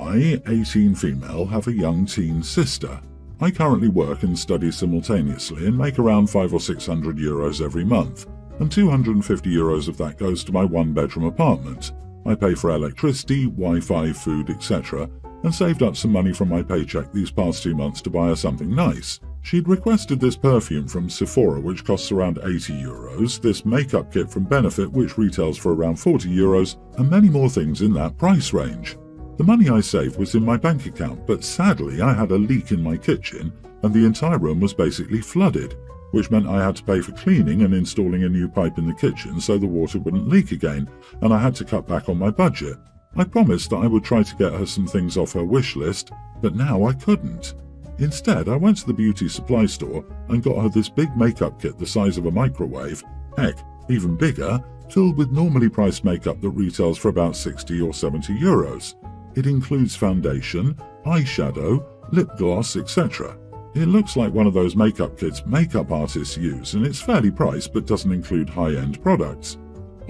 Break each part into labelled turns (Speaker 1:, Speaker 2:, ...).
Speaker 1: I, 18 female, have a young teen sister. I currently work and study simultaneously and make around 500 or 600 euros every month, and 250 euros of that goes to my one-bedroom apartment. I pay for electricity, Wi-Fi, food, etc., and saved up some money from my paycheck these past 2 months to buy her something nice. She'd requested this perfume from Sephora, which costs around 80 euros, this makeup kit from Benefit, which retails for around 40 euros, and many more things in that price range. The money I saved was in my bank account, but sadly I had a leak in my kitchen, and the entire room was basically flooded, which meant I had to pay for cleaning and installing a new pipe in the kitchen so the water wouldn't leak again, and I had to cut back on my budget. I promised that I would try to get her some things off her wish list, but now I couldn't. Instead, I went to the beauty supply store and got her this big makeup kit the size of a microwave, heck, even bigger, filled with normally priced makeup that retails for about 60 or 70 euros. It includes foundation, eyeshadow, lip gloss, etc. It looks like one of those makeup kits makeup artists use, and it's fairly priced but doesn't include high-end products.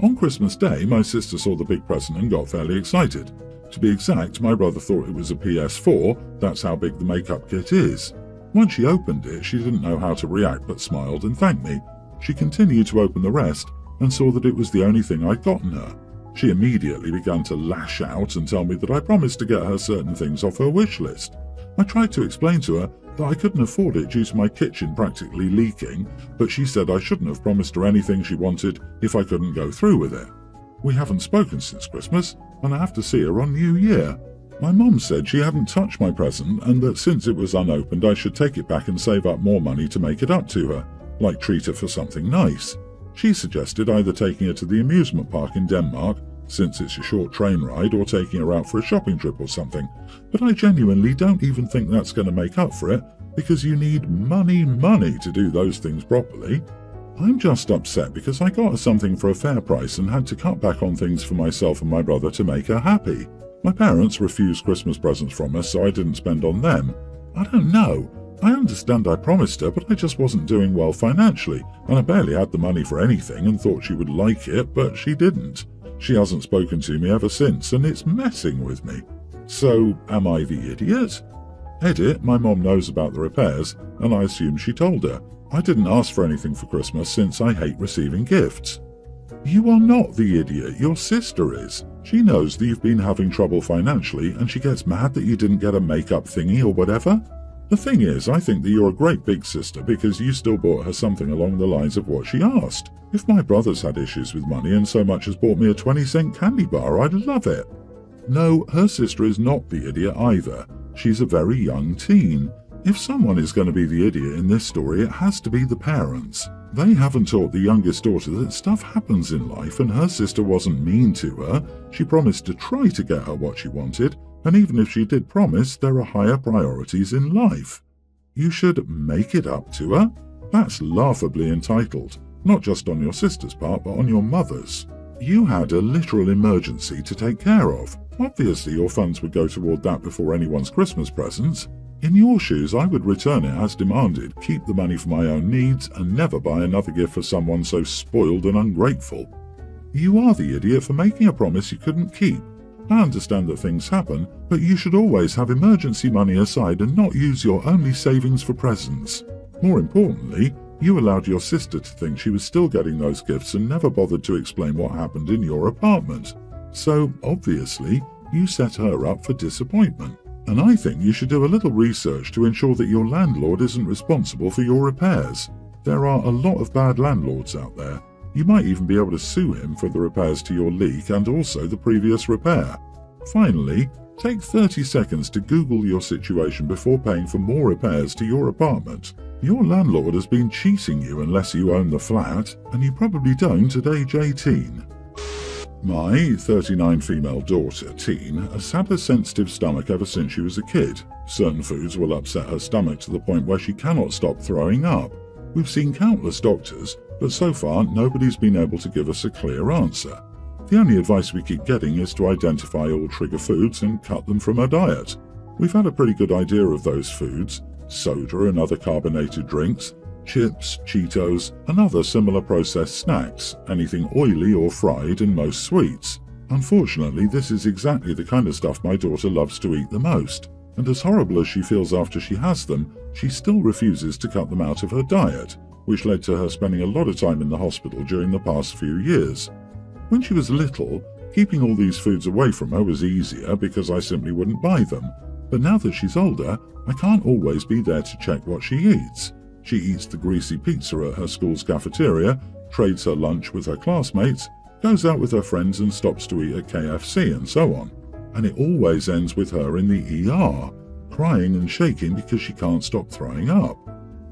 Speaker 1: On Christmas Day, my sister saw the big present and got fairly excited. To be exact, my brother thought it was a PS4, that's how big the makeup kit is. Once she opened it, she didn't know how to react but smiled and thanked me. She continued to open the rest and saw that it was the only thing I'd gotten her. She immediately began to lash out and tell me that I promised to get her certain things off her wish list. I tried to explain to her that I couldn't afford it due to my kitchen practically leaking, but she said I shouldn't have promised her anything she wanted if I couldn't go through with it. We haven't spoken since Christmas, and I have to see her on New Year. My mom said she hadn't touched my present and that since it was unopened I should take it back and save up more money to make it up to her, like treat her for something nice. She suggested either taking her to the amusement park in Denmark, since it's a short train ride, or taking her out for a shopping trip or something, but I genuinely don't even think that's going to make up for it, because you need money to do those things properly. I'm just upset because I got her something for a fair price and had to cut back on things for myself and my brother to make her happy. My parents refused Christmas presents from us, so I didn't spend on them. I don't know. I understand I promised her, but I just wasn't doing well financially, and I barely had the money for anything and thought she would like it, but she didn't. She hasn't spoken to me ever since, and it's messing with me. So, am I the idiot? Edit, my mom knows about the repairs, and I assume she told her. I didn't ask for anything for Christmas since I hate receiving gifts. You are not the idiot, your sister is. She knows that you've been having trouble financially, and she gets mad that you didn't get a makeup thingy or whatever. The thing is, I think that you're a great big sister because you still bought her something along the lines of what she asked. If my brother's had issues with money and so much as bought me a 20-cent candy bar, I'd love it. No, her sister is not the idiot either. She's a very young teen. If someone is going to be the idiot in this story, it has to be the parents. They haven't taught the youngest daughter that stuff happens in life, and her sister wasn't mean to her. She promised to try to get her what she wanted, and even if she did promise, there are higher priorities in life. You should make it up to her? That's laughably entitled, not just on your sister's part, but on your mother's. You had a literal emergency to take care of. Obviously, your funds would go toward that before anyone's Christmas presents. In your shoes, I would return it as demanded, keep the money for my own needs, and never buy another gift for someone so spoiled and ungrateful. You are the idiot for making a promise you couldn't keep. I understand that things happen, but you should always have emergency money aside and not use your only savings for presents. More importantly, you allowed your sister to think she was still getting those gifts and never bothered to explain what happened in your apartment. So, obviously, you set her up for disappointment. And I think you should do a little research to ensure that your landlord isn't responsible for your repairs. There are a lot of bad landlords out there. You might even be able to sue him for the repairs to your leak and also the previous repair. Finally, take 30 seconds to Google your situation before paying for more repairs to your apartment. Your landlord has been cheating you unless you own the flat, and you probably don't at age 18. My 39 female daughter, teen, has had a sensitive stomach ever since she was a kid. Certain foods will upset her stomach to the point where she cannot stop throwing up. We've seen countless doctors, but so far nobody's been able to give us a clear answer. The only advice we keep getting is to identify all trigger foods and cut them from her diet. We've had a pretty good idea of those foods: soda and other carbonated drinks, chips, Cheetos, and other similar processed snacks, anything oily or fried, and most sweets. Unfortunately, this is exactly the kind of stuff my daughter loves to eat the most, and as horrible as she feels after she has them, she still refuses to cut them out of her diet, which led to her spending a lot of time in the hospital during the past few years. When she was little, keeping all these foods away from her was easier because I simply wouldn't buy them, but now that she's older, I can't always be there to check what she eats. She eats the greasy pizza at her school's cafeteria, trades her lunch with her classmates, goes out with her friends and stops to eat at KFC and so on. And it always ends with her in the ER, crying and shaking because she can't stop throwing up.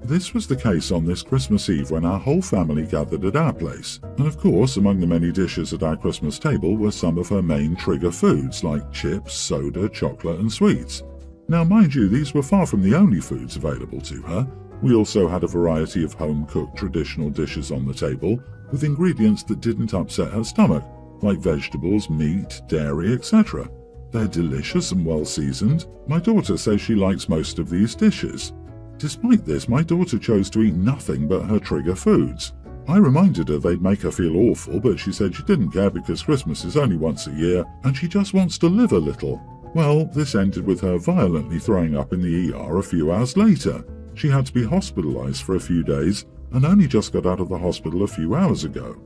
Speaker 1: This was the case on this Christmas Eve when our whole family gathered at our place. And of course, among the many dishes at our Christmas table were some of her main trigger foods like chips, soda, chocolate and sweets. Now mind you, these were far from the only foods available to her. We also had a variety of home-cooked traditional dishes on the table with ingredients that didn't upset her stomach, like vegetables, meat, dairy, etc. They're delicious and well-seasoned. My daughter says she likes most of these dishes. Despite this, my daughter chose to eat nothing but her trigger foods. I reminded her they'd make her feel awful, but she said she didn't care because Christmas is only once a year and she just wants to live a little. Well, this ended with her violently throwing up in the ER a few hours later. She had to be hospitalized for a few days and only just got out of the hospital a few hours ago.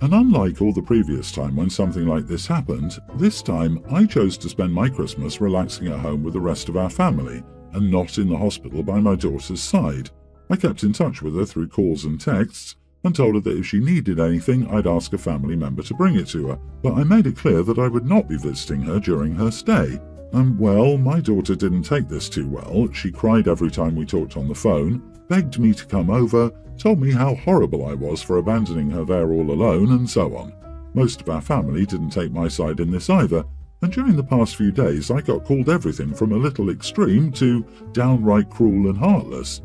Speaker 1: And unlike all the previous time when something like this happened, this time I chose to spend my Christmas relaxing at home with the rest of our family and not in the hospital by my daughter's side. I kept in touch with her through calls and texts and told her that if she needed anything, I'd ask a family member to bring it to her, but I made it clear that I would not be visiting her during her stay. And well, my daughter didn't take this too well. She cried every time we talked on the phone, begged me to come over, told me how horrible I was for abandoning her there all alone, and so on. Most of our family didn't take my side in this either, and during the past few days I got called everything from a little extreme to downright cruel and heartless.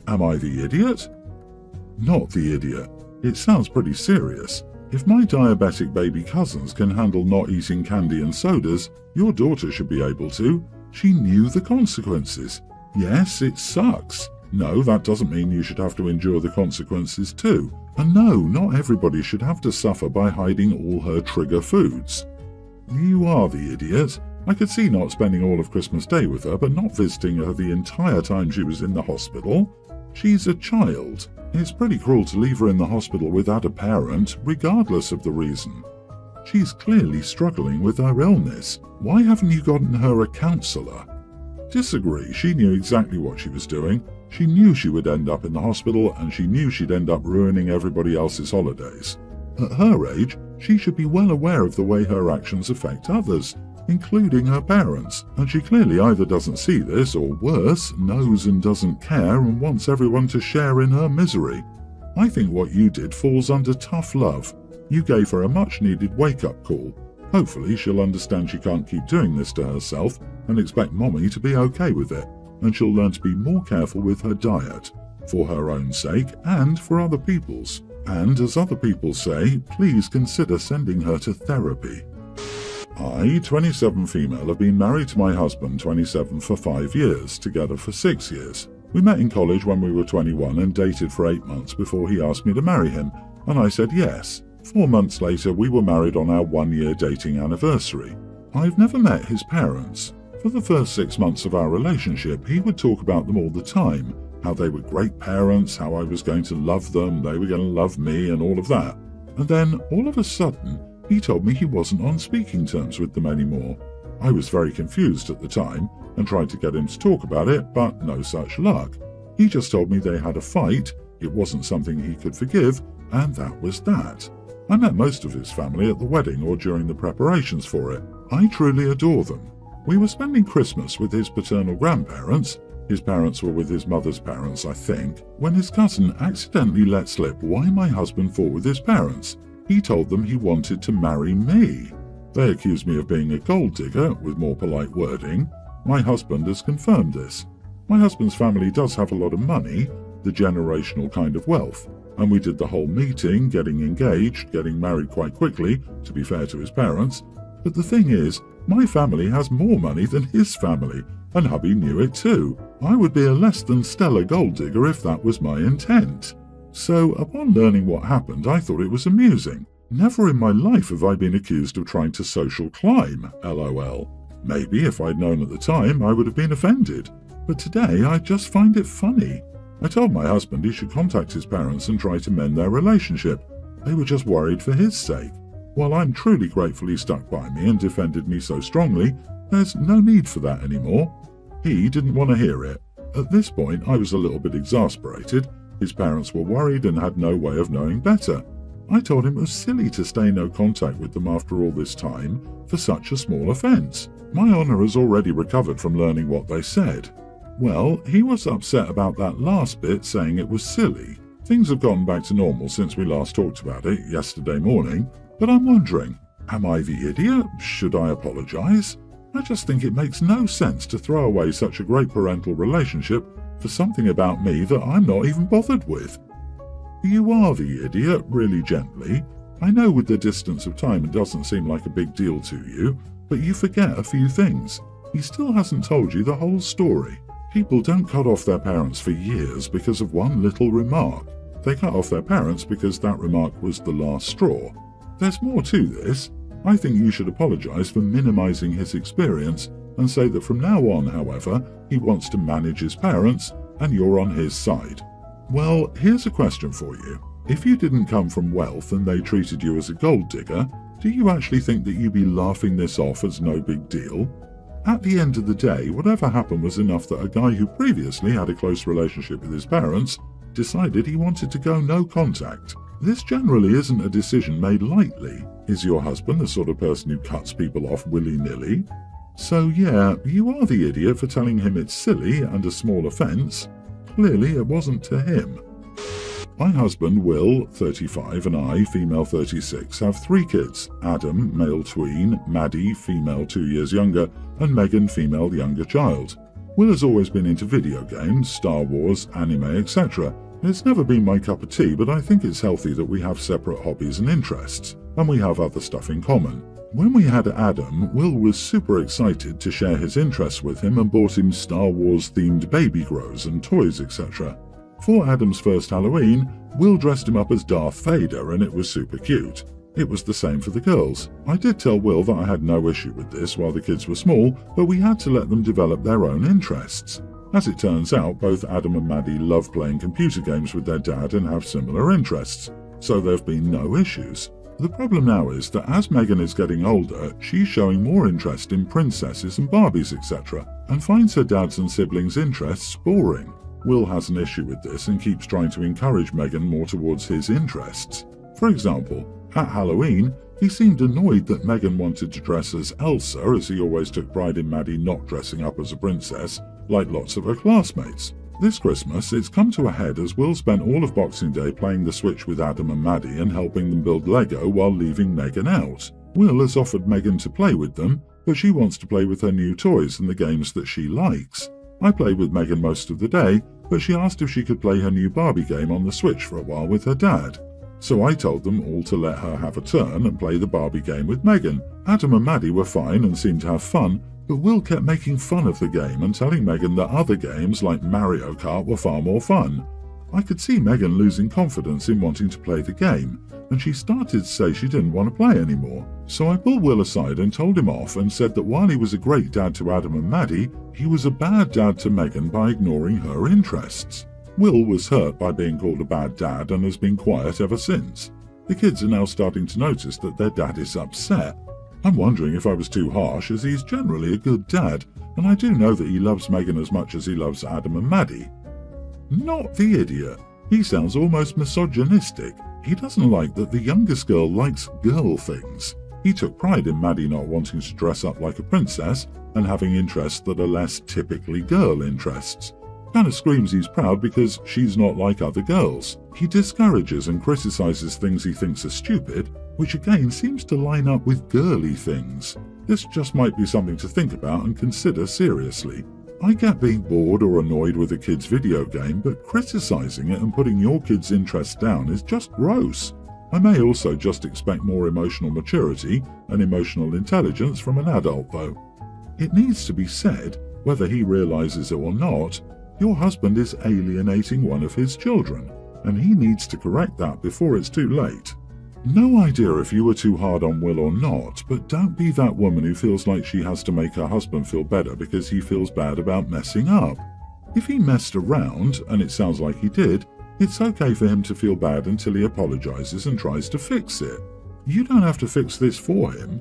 Speaker 1: Am I the idiot? Not the idiot. It sounds pretty serious. If my diabetic baby cousins can handle not eating candy and sodas, your daughter should be able to. She knew the consequences. Yes, it sucks. No, that doesn't mean you should have to endure the consequences too. And no, not everybody should have to suffer by hiding all her trigger foods. You are the idiot. I could see not spending all of Christmas Day with her, but not visiting her the entire time she was in the hospital. She's a child. It's pretty cruel to leave her in the hospital without a parent, regardless of the reason. She's clearly struggling with her illness. Why haven't you gotten her a counsellor? Disagree. She knew exactly what she was doing. She knew she would end up in the hospital, and she knew she'd end up ruining everybody else's holidays. At her age, she should be well aware of the way her actions affect others, including her parents, and she clearly either doesn't see this or worse, knows and doesn't care and wants everyone to share in her misery. I think what you did falls under tough love. You gave her a much-needed wake-up call. Hopefully she'll understand she can't keep doing this to herself and expect Mommy to be okay with it, and she'll learn to be more careful with her diet, for her own sake and for other people's. And as other people say, please consider sending her to therapy. I, 27 female, have been married to my husband, 27, for 5 years, together for 6 years. We met in college when we were 21 and dated for 8 months before he asked me to marry him, and I said yes. 4 months later, we were married on our 1-year dating anniversary. I've never met his parents. For the first 6 months of our relationship, he would talk about them all the time, how they were great parents, how I was going to love them, they were going to love me, and all of that. And then, all of a sudden, he told me he wasn't on speaking terms with them anymore. I was very confused at the time and tried to get him to talk about it, but no such luck. He just told me they had a fight, it wasn't something he could forgive, and that was that. I met most of his family at the wedding or during the preparations for it. I truly adore them. We were spending Christmas with his paternal grandparents. His parents were with his mother's parents, I think, when his cousin accidentally let slip why my husband fought with his parents. He told them he wanted to marry me. They accused me of being a gold digger, with more polite wording. My husband has confirmed this. My husband's family does have a lot of money, the generational kind of wealth, and we did the whole meeting, getting engaged, getting married quite quickly, to be fair to his parents. But the thing is, my family has more money than his family, and hubby knew it too. I would be a less than stellar gold digger if that was my intent. So, upon learning what happened, I thought it was amusing. Never in my life have I been accused of trying to social climb, lol. Maybe if I'd known at the time I would have been offended, but today I just find it funny. I told my husband he should contact his parents and try to mend their relationship. They were just worried for his sake. While I'm truly grateful he stuck by me and defended me so strongly, there's no need for that anymore. He didn't want to hear it. At this point I was a little bit exasperated. His parents were worried and had no way of knowing better. I told him it was silly to stay no contact with them after all this time for such a small offence. My honour has already recovered from learning what they said. Well, he was upset about that last bit, saying it was silly. Things have gone back to normal since we last talked about it yesterday morning, but I'm wondering, am I the idiot? Should I apologise? I just think it makes no sense to throw away such a great parental relationship for something about me that I'm not even bothered with. You are the idiot, really gently. I know with the distance of time it doesn't seem like a big deal to you, but you forget a few things. He still hasn't told you the whole story. People don't cut off their parents for years because of one little remark. They cut off their parents because that remark was the last straw. There's more to this. I think you should apologise for minimising his experience and say that from now on, however, he wants to manage his parents and you're on his side. Well, here's a question for you. If you didn't come from wealth and they treated you as a gold digger, do you actually think that you'd be laughing this off as no big deal? At the end of the day, whatever happened was enough that a guy who previously had a close relationship with his parents decided he wanted to go no contact. This generally isn't a decision made lightly. Is your husband the sort of person who cuts people off willy-nilly? So yeah, you are the idiot for telling him it's silly and a small offence. Clearly it wasn't to him. My husband, Will, 35, and I, female 36, have 3 kids: Adam, male tween, Maddie, female 2 years younger, and Megan, female younger child. Will has always been into video games, Star Wars, anime, etc. It's never been my cup of tea, but I think it's healthy that we have separate hobbies and interests, and we have other stuff in common. When we had Adam, Will was super excited to share his interests with him and bought him Star Wars-themed baby grows and toys, etc. For Adam's first Halloween, Will dressed him up as Darth Vader and it was super cute. It was the same for the girls. I did tell Will that I had no issue with this while the kids were small, but we had to let them develop their own interests. As it turns out, both Adam and Maddie love playing computer games with their dad and have similar interests, so there have been no issues. The problem now is that as Megan is getting older, she's showing more interest in princesses and Barbies, etc., and finds her dad's and siblings' interests boring. Will has an issue with this and keeps trying to encourage Megan more towards his interests. For example, at Halloween, he seemed annoyed that Megan wanted to dress as Elsa, as he always took pride in Maddie not dressing up as a princess, like lots of her classmates. This Christmas, it's come to a head as Will spent all of Boxing Day playing the Switch with Adam and Maddie and helping them build Lego while leaving Megan out. Will has offered Megan to play with them, but she wants to play with her new toys and the games that she likes. I played with Megan most of the day, but she asked if she could play her new Barbie game on the Switch for a while with her dad. So I told them all to let her have a turn and play the Barbie game with Megan. Adam and Maddie were fine and seemed to have fun, but Will kept making fun of the game and telling Megan that other games like Mario Kart were far more fun. I could see Megan losing confidence in wanting to play the game, and she started to say she didn't want to play anymore. So I pulled Will aside and told him off and said that while he was a great dad to Adam and Maddie, he was a bad dad to Megan by ignoring her interests. Will was hurt by being called a bad dad and has been quiet ever since. The kids are now starting to notice that their dad is upset. I'm wondering if I was too harsh, as he's generally a good dad, and I do know that he loves Megan as much as he loves Adam and Maddie. Not the idiot. He sounds almost misogynistic. He doesn't like that the youngest girl likes girl things. He took pride in Maddie not wanting to dress up like a princess and having interests that are less typically girl interests. Kinda screams he's proud because she's not like other girls. He discourages and criticizes things he thinks are stupid, which again seems to line up with girly things. This just might be something to think about and consider seriously. I get being bored or annoyed with a kid's video game, but criticizing it and putting your kid's interests down is just gross. I may also just expect more emotional maturity and emotional intelligence from an adult though. It needs to be said, whether he realizes it or not, your husband is alienating one of his children, and he needs to correct that before it's too late. No idea if you were too hard on Will or not, but don't be that woman who feels like she has to make her husband feel better because he feels bad about messing up. If he messed around, and it sounds like he did, it's okay for him to feel bad until he apologizes and tries to fix it. You don't have to fix this for him.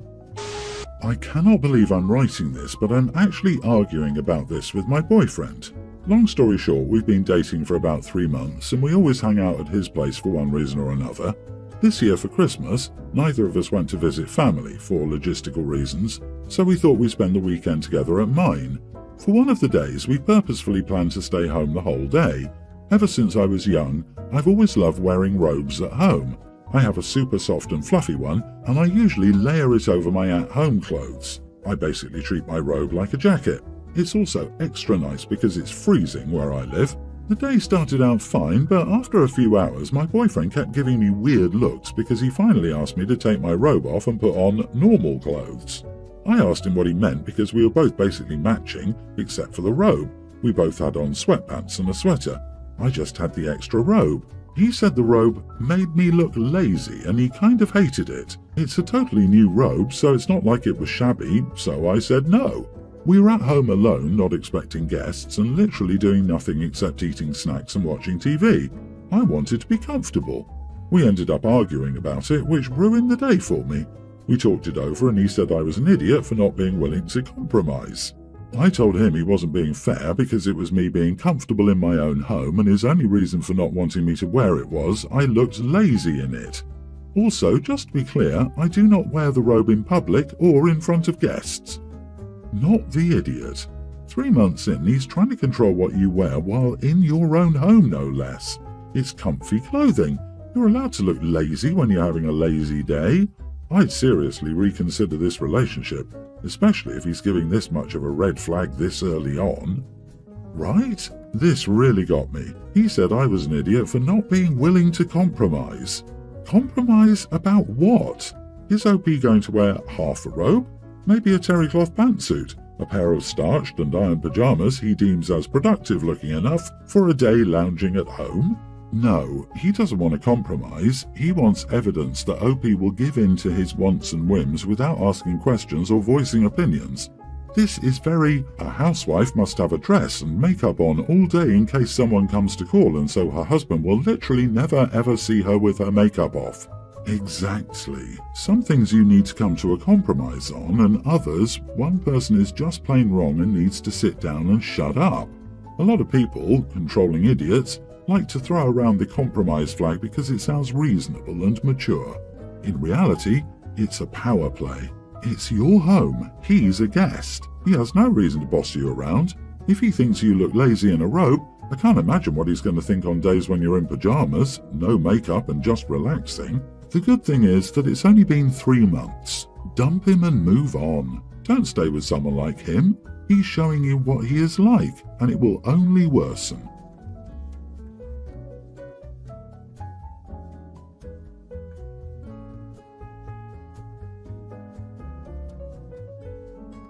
Speaker 1: I cannot believe I'm writing this, but I'm actually arguing about this with my boyfriend. Long story short, we've been dating for about 3 months, and we always hang out at his place for one reason or another. This year for Christmas, neither of us went to visit family for logistical reasons, so we thought we'd spend the weekend together at mine. For one of the days, we purposefully planned to stay home the whole day. Ever since I was young, I've always loved wearing robes at home. I have a super soft and fluffy one, and I usually layer it over my at-home clothes. I basically treat my robe like a jacket. It's also extra nice because it's freezing where I live. The day started out fine, but after a few hours my boyfriend kept giving me weird looks because he finally asked me to take my robe off and put on normal clothes. I asked him what he meant because we were both basically matching, except for the robe. We both had on sweatpants and a sweater. I just had the extra robe. He said the robe made me look lazy and he kind of hated it. It's a totally new robe, so it's not like it was shabby, so I said no. We were at home alone, not expecting guests, and literally doing nothing except eating snacks and watching TV. I wanted to be comfortable. We ended up arguing about it, which ruined the day for me. We talked it over and he said I was an idiot for not being willing to compromise. I told him he wasn't being fair because it was me being comfortable in my own home, and his only reason for not wanting me to wear it was I looked lazy in it. Also, just to be clear, I do not wear the robe in public or in front of guests. Not the idiot. 3 months in, he's trying to control what you wear while in your own home, no less. It's comfy clothing. You're allowed to look lazy when you're having a lazy day. I'd seriously reconsider this relationship, especially if he's giving this much of a red flag this early on. Right? This really got me. He said I was an idiot for not being willing to compromise. Compromise about what? Is OP going to wear half a robe? Maybe a terry cloth pantsuit, a pair of starched and ironed pajamas he deems as productive looking enough for a day lounging at home? No, he doesn't want to compromise. He wants evidence that OP will give in to his wants and whims without asking questions or voicing opinions. This is very, a housewife must have a dress and makeup on all day in case someone comes to call, and so her husband will literally never ever see her with her makeup off. Exactly. Some things you need to come to a compromise on, and others, one person is just plain wrong and needs to sit down and shut up. A lot of people, controlling idiots, like to throw around the compromise flag because it sounds reasonable and mature. In reality, it's a power play. It's your home. He's a guest. He has no reason to boss you around. If he thinks you look lazy in a robe, I can't imagine what he's going to think on days when you're in pajamas, no makeup and just relaxing. The good thing is that it's only been 3 months. Dump him and move on. Don't stay with someone like him. He's showing you what he is like, and it will only worsen.